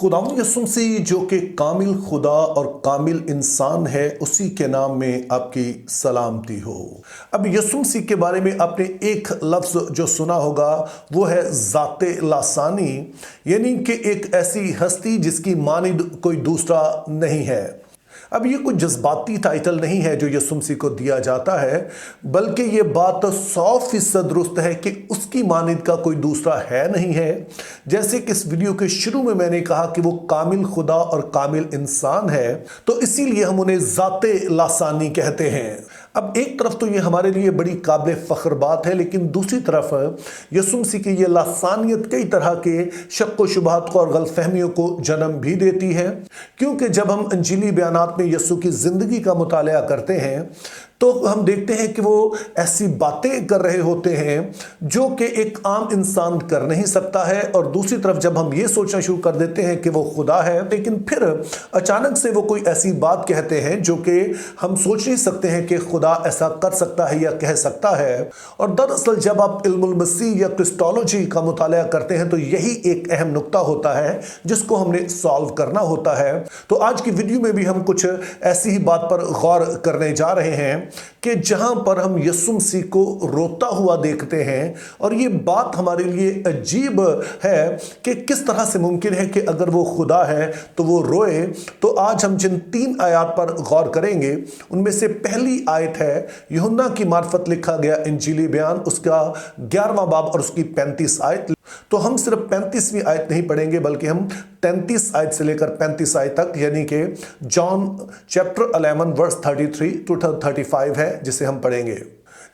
खुदावंद यीशु मसीह जो कि कामिल खुदा और कामिल इंसान है, उसी के नाम में आपकी सलामती हो। अब यीशु मसीह के बारे में आपने एक लफ्ज़ जो सुना होगा वो है ज़ाते लासानी, यानी कि एक ऐसी हस्ती जिसकी मानिद कोई दूसरा नहीं है। अब ये कोई जज्बाती टाइटल नहीं है जो यीशु मसीह को दिया जाता है, बल्कि ये बात 100% दुरुस्त है कि उसकी मानिद का कोई दूसरा है नहीं है। जैसे कि इस वीडियो के शुरू में मैंने कहा कि वो कामिल खुदा और कामिल इंसान है, तो इसीलिए हम उन्हें ज़ाते लासानी कहते हैं। अब एक तरफ तो ये हमारे लिए बड़ी काबिल फ़ख्र बात है, लेकिन दूसरी तरफ यीशु मसीह की ये लासानियत कई तरह के शक व शुबहात को और गलतफहमियों को जन्म भी देती है। क्योंकि जब हम अंजीली बयानात में यीशु की ज़िंदगी का मुताला करते हैं तो हम देखते हैं कि वो ऐसी बातें कर रहे होते हैं जो कि एक आम इंसान कर नहीं सकता है, और दूसरी तरफ जब हम ये सोचना शुरू कर देते हैं कि वो खुदा है, लेकिन फिर अचानक से वो कोई ऐसी बात कहते हैं जो कि हम सोच नहीं सकते हैं कि खुदा ऐसा कर सकता है या कह सकता है। और दरअसल जब आप इल्मुल मसीह या क्रिस्टोलॉजी का मुताला करते हैं तो यही एक अहम नुक्ता होता है जिसको हमने सॉल्व करना होता है। तो आज की वीडियो में भी हम कुछ ऐसी ही बात पर गौर करने जा रहे हैं कि जहां पर हम यीशु मसीह को रोता हुआ देखते हैं, और ये बात हमारे लिए अजीब है कि किस तरह से मुमकिन है कि अगर वो खुदा है तो वो रोए। तो आज हम जिन 3 आयत पर गौर करेंगे, उनमें से पहली आयत है यूहन्ना की मार्फत लिखा गया इंजीली बयान, उसका 11वां बाब और उसकी 35 आयत। तो हम सिर्फ 35वीं आयत नहीं पढ़ेंगे, बल्कि हम 33 आयत से लेकर 35 आयत तक, यानी कि जॉन चैप्टर 11 वर्स 33 टू 35 है जिसे हम पढ़ेंगे।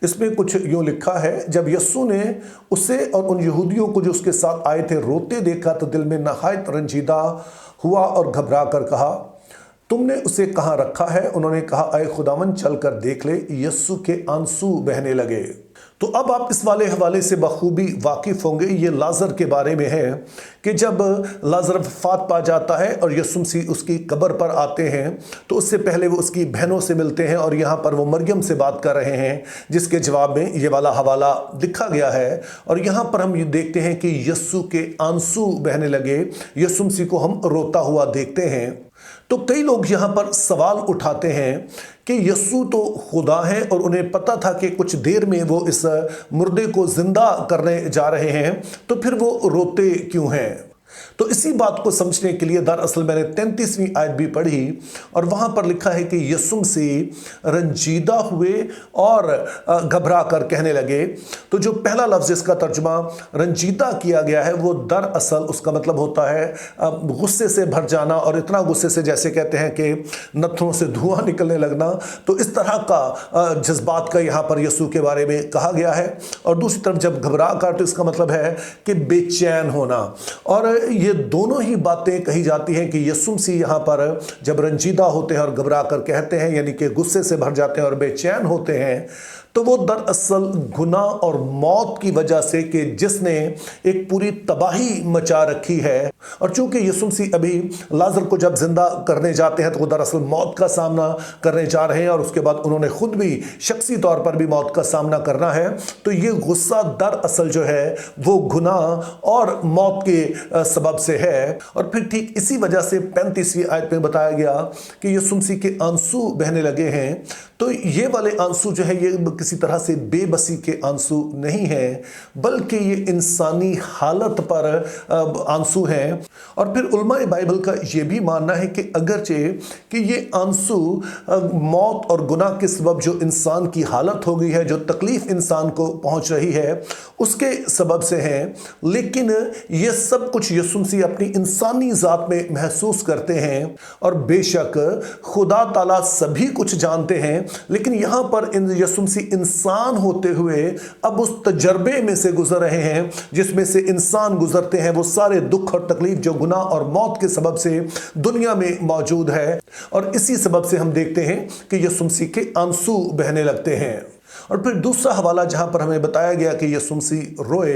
इसमें कुछ यूं लिखा है, जब यीशु ने उसे और उन यहूदियों को जो उसके साथ आए थे रोते देखा तो दिल में नहायत रंजीदा हुआ और घबरा कर कहा, तुमने उसे कहाँ रखा है? उन्होंने कहा, अय खुदावन चल कर देख ले। यीशु के आंसू बहने लगे। तो अब आप इस वाले हवाले से बखूबी वाकिफ होंगे। ये लाजर के बारे में है कि जब लाजर वफात पा जाता है और यीशु मसीह उसकी कब्र पर आते हैं तो उससे पहले वो उसकी बहनों से मिलते हैं, और यहाँ पर वो मरियम से बात कर रहे हैं, जिसके जवाब में ये वाला हवाला लिखा गया है। और यहाँ पर हम ये देखते हैं कि यीशु के आंसू बहने लगे, यीशु मसीह को हम रोता हुआ देखते हैं। तो कई लोग यहाँ पर सवाल उठाते हैं कि यीशु तो खुदा है और उन्हें पता था कि कुछ देर में वो इस मुर्दे को जिंदा करने जा रहे हैं, तो फिर वो रोते क्यों हैं? तो इसी बात को समझने के लिए दरअसल मैंने 33वीं आयत भी पढ़ी, और वहां पर लिखा है कि यीशु मसीह रंजीदा हुए और घबरा कर कहने लगे। तो जो पहला लफ्ज़ इसका तर्जुमा रंजीदा किया गया है, वो दरअसल उसका मतलब होता है गुस्से से भर जाना, और इतना गुस्से से जैसे कहते हैं कि नथनों से धुआं निकलने लगना। तो इस तरह का जज्बात का यहाँ पर यीशु के बारे में कहा गया है। और दूसरी तरफ जब घबरा कर, तो इसका मतलब है कि बेचैन होना। और ये दोनों ही बातें कही जाती हैं कि यीशु मसीह यहाँ पर जब रंजीदा होते हैं और घबरा कर कहते हैं, यानी कि गुस्से से भर जाते हैं और बेचैन होते हैं, तो वो दरअसल गुनाह और मौत की वजह से कि जिसने एक पूरी तबाही मचा रखी है। और चूंकि यीशु मसीह अभी लाजर को जब जिंदा करने जाते हैं तो वो दरअसल मौत का सामना करने जा रहे हैं, और उसके बाद उन्होंने खुद भी शख्सी तौर पर भी मौत का सामना करना है। तो ये गुस्सा दरअसल जो है वो गुनाह और मौत के सबब से है। और फिर ठीक इसी वजह से 35वीं आयत में बताया गया कि यीशु मसीह के आंसू बहने लगे हैं। तो ये वाले आंसू जो है ये किसी तरह से बेबसी के आंसू नहीं है, बल्कि ये इंसानी हालत पर आंसू हैं। और फिर उलमाए बाइबल का ये भी मानना है कि अगरचे कि ये आंसू मौत और गुनाह के सबब जो इंसान की हालत हो गई है, जो तकलीफ इंसान को पहुंच रही है, उसके सबब से हैं, लेकिन ये सब कुछ यीशु मसीह अपनी इंसानी ज़ात में महसूस करते हैं। और बेशक खुदा ताला सभी कुछ जानते हैं, लेकिन यहां पर यीशु मसीह इंसान होते हुए अब उस तजर्बे में से गुजर रहे हैं जिसमें से इंसान गुजरते हैं, वो सारे दुख और तकलीफ जो गुनाह और मौत के सबब से दुनिया में मौजूद है। और इसी सबब से हम देखते हैं कि यीशु मसीह के आंसू बहने लगते हैं। और फिर दूसरा हवाला जहां पर हमें बताया गया कि यीशु मसीह रोए,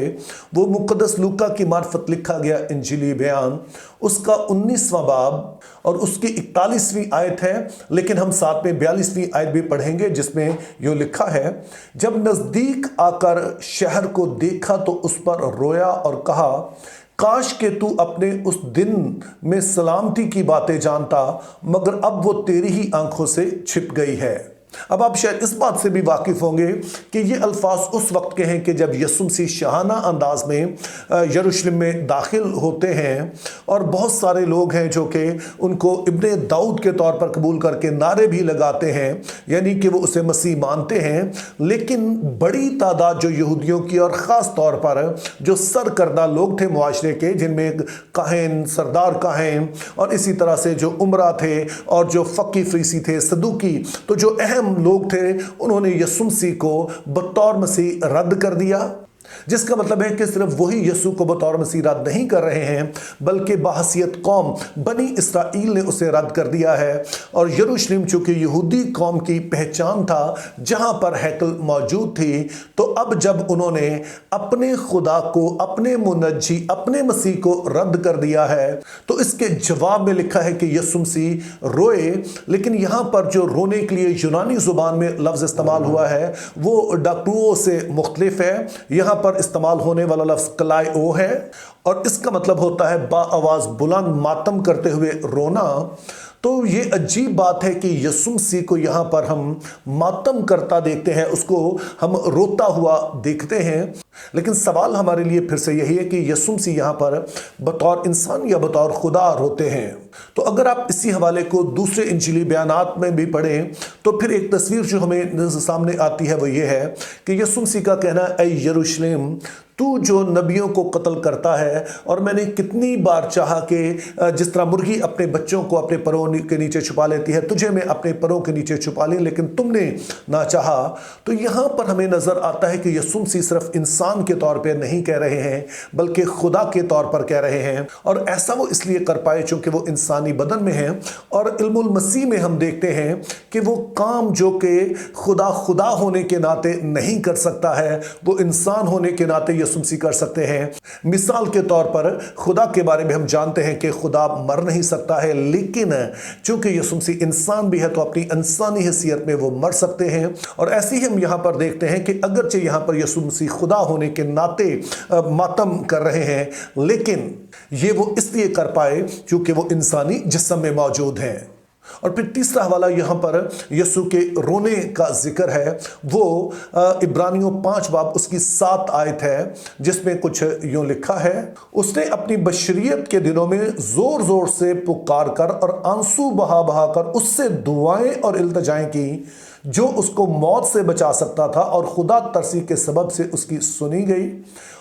वो मुक़द्दस लूका की मार्फत लिखा गया इंजीली बयान, उसका 19वां बाब और उसकी 41वीं आयत है। लेकिन हम साथ में 42वीं आयत भी पढ़ेंगे, जिसमें यूँ लिखा है, जब नज़दीक आकर शहर को देखा तो उस पर रोया और कहा, काश के तू अपने उस दिन में सलामती की बातें जानता, मगर अब वो तेरी ही आंखों से छिप गई है। अब आप शायद इस बात से भी वाकिफ होंगे कि ये अल्फाज उस वक्त के हैं कि जब यीशु मसीह शाहाना अंदाज में यरूशलेम में दाखिल होते हैं, और बहुत सारे लोग हैं जो कि उनको इब्ने दाऊद के तौर पर कबूल करके नारे भी लगाते हैं, यानी कि वो उसे मसीह मानते हैं। लेकिन बड़ी तादाद जो यहूदियों की और ख़ास तौर पर जो सरकर्दा लोग थे मुआशरे के, जिनमें काहिन, सरदार काहिन और इसी तरह से जो उमरा थे और जो फ़की फरीसी थे, सदूकी, तो जो अहम लोग थे, उन्होंने यीशु मसीह को बतौर मसीह रद्द कर दिया। जिसका मतलब है कि सिर्फ वही यीशु को बतौर मसीह रद्द नहीं कर रहे हैं, बल्कि बहसीयत कौम बनी इसराइल ने उसे रद्द कर दिया है। और यरूशलेम चूंकि यहूदी कौम की पहचान था, जहां पर हैकल मौजूद थी, तो अब जब उन्होंने अपने खुदा को, अपने मुनज्जी, अपने मसीह को रद्द कर दिया है, तो इसके जवाब में लिखा है कि यीशु मसीह रोए। लेकिन यहां पर जो रोने के लिए यूनानी जुबान में लफ्ज इस्तेमाल हुआ है वो डाक्टुओ से मुख्तलिफ है। यहां पर इस्तेमाल होने वाला लफ्ज कलाओ है, और इसका मतलब होता है बाआवाज बुलंद मातम करते हुए रोना। तो ये अजीब बात है कि यीशु मसीह को यहाँ पर हम मातम करता देखते हैं, उसको हम रोता हुआ देखते हैं। लेकिन सवाल हमारे लिए फिर से यही है कि यीशु मसीह यहाँ पर बतौर इंसान या बतौर खुदा रोते हैं। तो अगर आप इसी हवाले को दूसरे इंजीली बयानात में भी पढ़ें, तो फिर एक तस्वीर जो हमें सामने आती है वो ये है कि यीशु मसीह का कहना है, ऐ यरूशलेम, तू जो नबियों को कत्ल करता है, और मैंने कितनी बार चाहा कि जिस तरह मुर्गी अपने बच्चों को अपने परों के नीचे छुपा लेती है, तुझे मैं अपने परों के नीचे छुपा ली, लेकिन तुमने ना चाहा। तो यहाँ पर हमें नजर आता है कि यीशु मसीह सिर्फ इंसान के तौर पर नहीं कह रहे हैं, बल्कि खुदा के तौर पर कह रहे हैं। और ऐसा वो इसलिए कर पाए चूंकि वो इंसानी बदन में है। और इल्मुल मसीह में हम देखते हैं कि वो काम जो कि खुदा होने के नाते नहीं कर सकता है, वो इंसान होने के नाते यीशु मसीह कर सकते हैं। मिसाल के तौर पर खुदा के बारे में हम जानते हैं कि खुदा मर नहीं सकता है, लेकिन चूंकि यीशु मसीह इंसान भी है तो अपनी इंसानी हैसियत में वो मर सकते हैं। और ऐसे ही हम यहाँ पर देखते हैं कि अगरचे यहाँ पर यीशु मसीह खुदा होने के नाते मातम कर रहे हैं, लेकिन ये वो इसलिए कर पाए क्योंकि वो इंसानी जिस्म में मौजूद हैं। और फिर तीसरा हवाला यहाँ पर यीशु के रोने का जिक्र है, वो इब्रानियों 5 बाब उसकी 7 आयत है, जिसमें कुछ यूं लिखा है, उसने अपनी बशरियत के दिनों में जोर जोर से पुकार कर और आंसू बहा बहा कर उससे दुआएं और इल्तिजाएं की, जो उसको मौत से बचा सकता था, और खुदा तरसी के सबब से उसकी सुनी गई।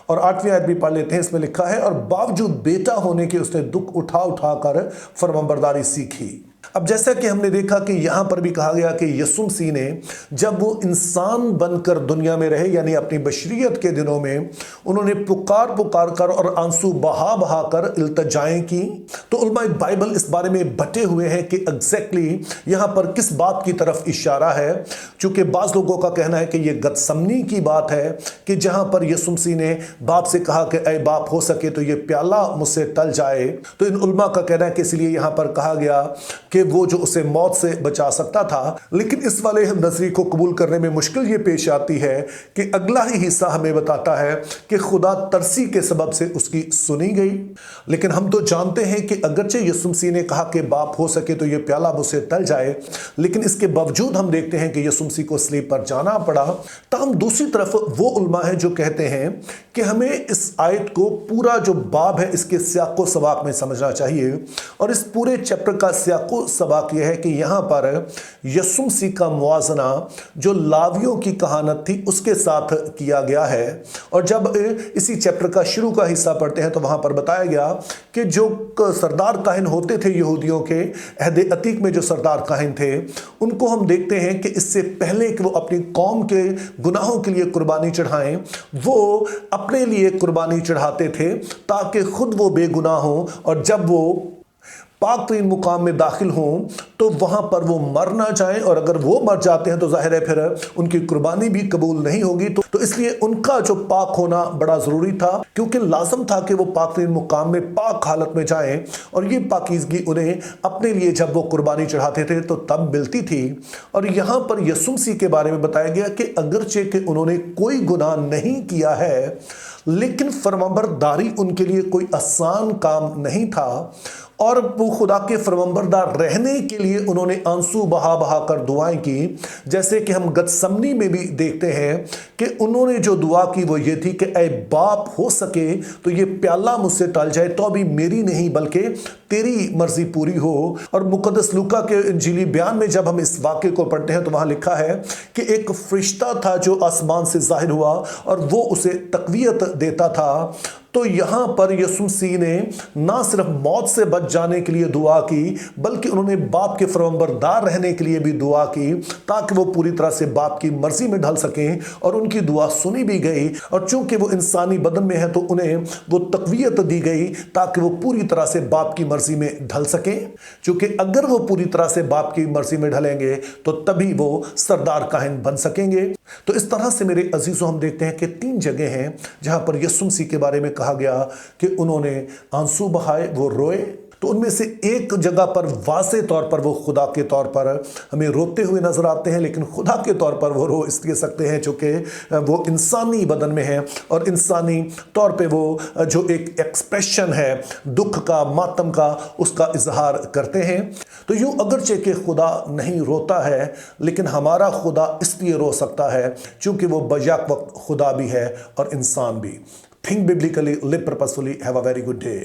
और 8वीं आयत भी पढ़ लेते हैं, इसमें लिखा है, और बावजूद बेटा होने के उसने दुख उठा उठा कर फरमाबरदारी सीखी। अब जैसा कि हमने देखा कि यहाँ पर भी कहा गया कि यीशु मसीह ने जब वो इंसान बनकर दुनिया में रहे, यानी अपनी बशरियत के दिनों में, उन्होंने पुकार पुकार कर और आंसू बहा बहा कर इल्तिजाएं की। तो उलमाए बाइबल इस बारे में बटे हुए हैं कि एग्जैक्टली यहाँ पर किस बात की तरफ इशारा है। चूंकि बाज़ लोगों का कहना है कि ये गतसमनी की बात है कि जहाँ पर यीशु मसीह ने बाप से कहा कि ऐ बाप, हो सके तो ये प्याला मुझसे टल जाए। तो इन उलमा का कहना है कि इसलिए यहाँ पर कहा गया कि वो जो उसे मौत से बचा सकता था। लेकिन इस वाले नजरिए को कबूल करने में मुश्किल ये पेश आती है कि अगला ही हिस्सा हमें बताता है कि खुदा तरसी के सबब से उसकी सुनी गई। लेकिन हम तो जानते हैं कि अगरचे यीशु मसीह ने कहा कि बाप, हो सके तो ये प्याला मुझसे टल जाए, लेकिन इसके बावजूद हम देखते हैं कि यीशु मसीह को सलीब पर जाना पड़ा। तब दूसरी तरफ वो उलमा है जो कहते हैं कि हमें इस आयत को पूरा जो बाब है इसके सियाको सबाक में समझना चाहिए। और इस पूरे चैप्टर का सियाको सबाक यह है कि यहाँ पर यीशु मसीह का मुआजना जो लावियों की कहानत थी उसके साथ किया गया है। और जब इसी चैप्टर का शुरू का हिस्सा पढ़ते हैं तो वहाँ पर बताया गया कि जो सरदार काहिन होते थे यहूदियों के, अहद अतीक में जो सरदार काहिन थे, उनको हम देखते हैं कि इससे पहले कि वो अपनी कौम के गुनाहों के लिए कुर्बानी चढ़ाएं, वो अपने लिए कुर्बानी चढ़ाते थे ताकि खुद वो बेगुनाह हो, और जब वो पाक तरीन मुकाम में दाखिल हों तो वहाँ पर वो मर ना जाएं, और अगर वो मर जाते हैं तो जाहिर है फिर उनकी कुर्बानी भी कबूल नहीं होगी। तो इसलिए उनका जो पाक होना बड़ा ज़रूरी था, क्योंकि लाजम था कि वो पाक तरीन मुकाम में पाक हालत में जाएं, और ये पाकीज़गी उन्हें अपने लिए जब वो कुर्बानी चढ़ाते थे तो तब मिलती थी। और यहाँ पर यीशु मसीह के बारे में बताया गया कि अगरचे कि उन्होंने कोई गुनाह नहीं किया है, लेकिन फरमाबरदारी उनके लिए कोई आसान काम नहीं था, और वो खुदा के फरमाबरदार रहने के लिए उन्होंने आंसू बहा बहा कर दुआएं की। जैसे कि हम गतसमनी में भी देखते हैं कि उन्होंने जो दुआ की वो ये थी कि ऐ बाप, हो सके तो ये प्याला मुझसे टल जाए, तो अभी मेरी नहीं बल्कि तेरी मर्जी पूरी हो। और मुकद्दस लूका के इंजीली बयान में जब हम इस वाक़े को पढ़ते हैं तो वहाँ लिखा है कि एक फरिश्ता था जो आसमान से ज़ाहिर हुआ और वो उसे तक़वियत देता था। तो यहाँ पर यीशु मसीह ने ना सिर्फ मौत से बच जाने के लिए दुआ की, बल्कि उन्होंने बाप के फरमाबरदार रहने के लिए भी दुआ की, ताकि वो पूरी तरह से बाप की मर्जी में ढल सकें। और उनकी दुआ सुनी भी गई, और चूंकि वो इंसानी बदन में है तो उन्हें वो तक़वियत दी गई ताकि वो पूरी तरह से बाप की मर्जी में ढल सकें। क्योंकि अगर वो पूरी तरह से बाप की मर्जी में ढलेंगे तो तभी वो सरदार काहिन बन सकेंगे। तो इस तरह से मेरे अजीजों हम देखते हैं कि 3 जगह हैं जहां पर यीशु मसीह के बारे में कहा गया कि उन्होंने आंसू बहाए, वो रोए। तो उनमें से एक जगह पर वाज़े तौर पर वो खुदा के तौर पर हमें रोते हुए नजर आते हैं, लेकिन खुदा के तौर पर वो रो इसलिए सकते हैं चूँकि वो इंसानी बदन में है, और इंसानी तौर पे वो जो एक एक्सप्रेशन है दुख का, मातम का, उसका इजहार करते हैं। तो यूँ अगरचे कि खुदा नहीं रोता है, लेकिन हमारा खुदा इसलिए रो सकता है क्योंकि वो बयाक वक्त खुदा भी है और इंसान भी। Think biblically, live purposefully. Have a very good day.